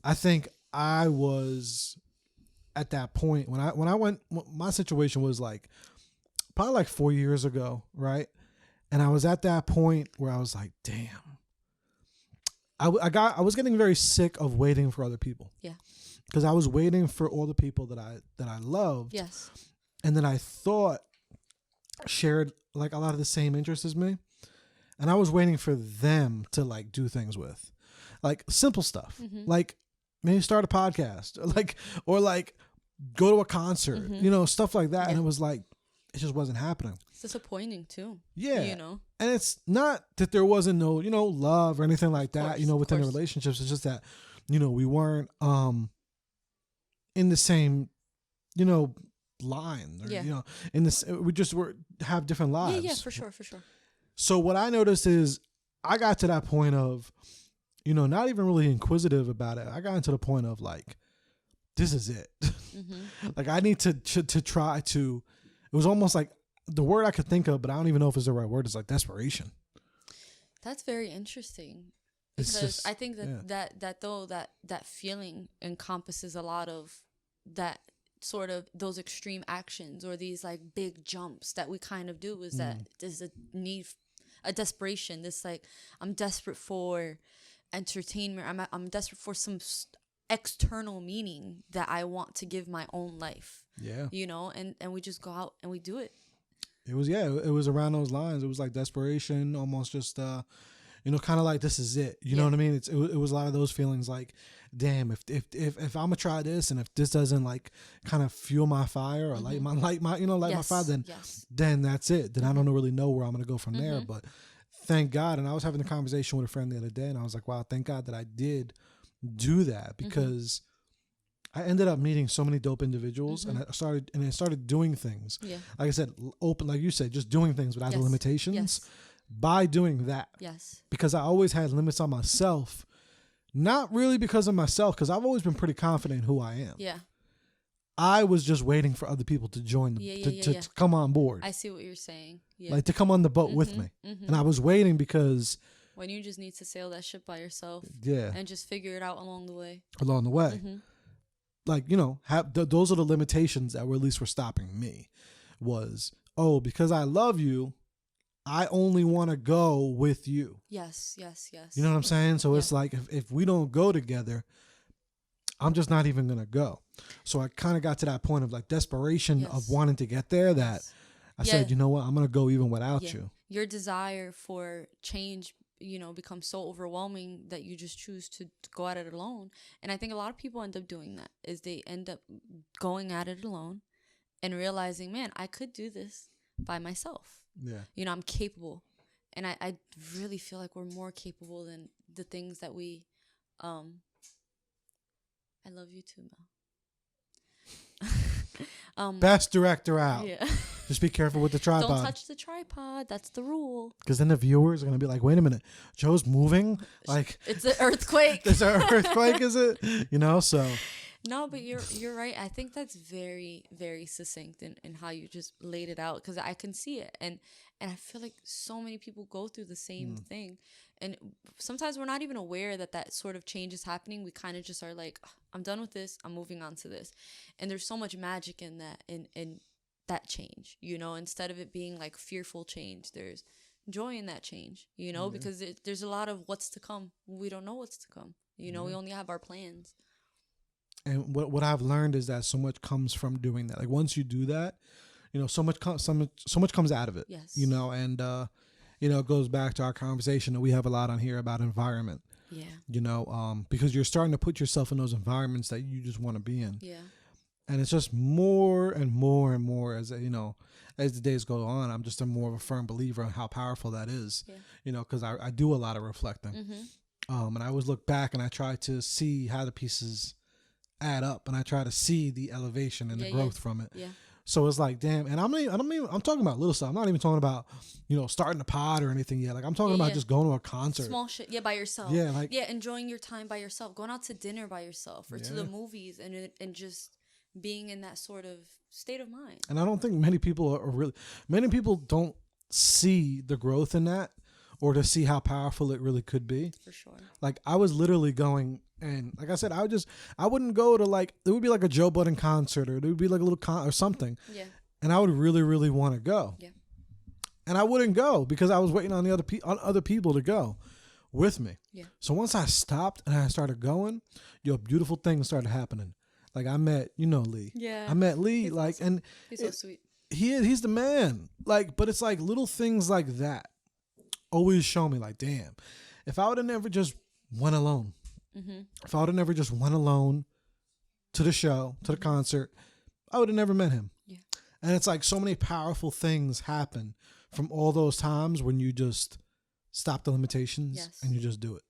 I think I was at that point when I went, my situation was like probably like 4 years ago, right? And I was at that point where I was like, damn. I was getting very sick of waiting for other people. Yeah. Because I was waiting for all the people that I loved. Yes. And then I thought shared like a lot of the same interests as me. And I was waiting for them to like do things with. Like simple stuff. Mm-hmm. Like maybe start a podcast. Or go to a concert. Mm-hmm. You know, stuff like that. Yeah. And it was like it just wasn't happening. It's disappointing too. Yeah. You know? And it's not that there wasn't no, love or anything like that, within the relationships. It's just that, we weren't in the same, line. Or, in this, we just have different lives. Yeah, for sure. So what I noticed is I got to that point of, not even really inquisitive about it. I got into the point of like, this is it. Mm-hmm. Like I need to try to, it was almost like the word I could think of, but I don't even know if it's the right word. It's like desperation. That's very interesting. Because I think that feeling encompasses a lot of that sort of those extreme actions or these like big jumps that we kind of do is that there's a need, a desperation. This like, I'm desperate for entertainment. I'm desperate for some external meaning that I want to give my own life. Yeah. And we just go out and we do it. It was around those lines. It was like desperation, almost just, kind of like this is it. You know what I mean? It was a lot of those feelings like, damn, if I'm gonna try this and if this doesn't like kind of fuel my fire or light my my fire, then that's it. Then I don't really know where I'm gonna go from there. But thank God. And I was having a conversation with a friend the other day, and I was like, wow, thank God that I did do that because I ended up meeting so many dope individuals, and I started doing things. Yeah. Like I said, open, like you said, just doing things without the limitations. Yes. By doing that. Yes. Because I always had limits on myself. Not really because of myself, because I've always been pretty confident in who I am. Yeah. I was just waiting for other people to join, to come on board. I see what you're saying. Yeah. Like to come on the boat with me. And I was waiting because... when you just need to sail that ship by yourself. Yeah. And just figure it out along the way. Like, those are the limitations that were at least were stopping me. Was, because I love you, I only want to go with you. Yes. You know what I'm saying? So it's like, if we don't go together, I'm just not even going to go. So I kind of got to that point of like desperation of wanting to get there that I said, you know what, I'm going to go even without you. Your desire for change, becomes so overwhelming that you just choose to go at it alone. And I think a lot of people end up doing that, is they end up going at it alone and realizing, man, I could do this by myself. Yeah. I'm capable. And I really feel like we're more capable than the things that we, I love you too, Mel. Best director out. Yeah. Just be careful with the tripod. Don't touch the tripod. That's the rule. Because then the viewers are going to be like, wait a minute, Joe's moving. Like it's an earthquake. It's an earthquake, is it? So. No, but you're right. I think that's very, very succinct in how you just laid it out, because I can see it. And I feel like so many people go through the same thing. And sometimes we're not even aware that sort of change is happening. We kind of just are like, I'm done with this. I'm moving on to this. And there's so much magic in that, in that change, instead of it being like fearful change, there's joy in that change, because there's a lot of what's to come. We don't know what's to come. We only have our plans. And what I've learned is that so much comes from doing that. Like once you do that, so much comes out of it. Yes. And it goes back to our conversation that we have a lot on here about environment. Yeah. Because you're starting to put yourself in those environments that you just want to be in. Yeah. And it's just more and more and more as the days go on. I'm just more of a firm believer on how powerful that is. Yeah. Because I do a lot of reflecting. And I always look back and I try to see how the pieces add up, and I try to see the elevation and the growth from it. Yeah. So it's like, damn. And I'm talking about little stuff. I'm not even talking about, starting a pod or anything yet. Like I'm talking about just going to a concert. Small shit. Yeah. By yourself. Yeah. Enjoying your time by yourself, going out to dinner by yourself or to the movies and just being in that sort of state of mind. And I don't think many people don't see the growth in that, or to see how powerful it really could be. For sure. Like I was literally going, and like I said, I wouldn't go to like, it would be like a Joe Budden concert, or it would be like a little or something. Yeah. And I would really, really want to go. Yeah. And I wouldn't go because I was waiting on on other people to go with me. Yeah. So once I stopped and I started going, beautiful things started happening. Like I met, Lee. Yeah. I met Lee, He's like, awesome. and he's so sweet. He's the man. Like, but it's like little things like that always show me like, damn, if I would have never just went alone, if I would have never just went alone to the show, to the concert, I would have never met him. Yeah. And it's like so many powerful things happen from all those times when you just stop the limitations and you just do it.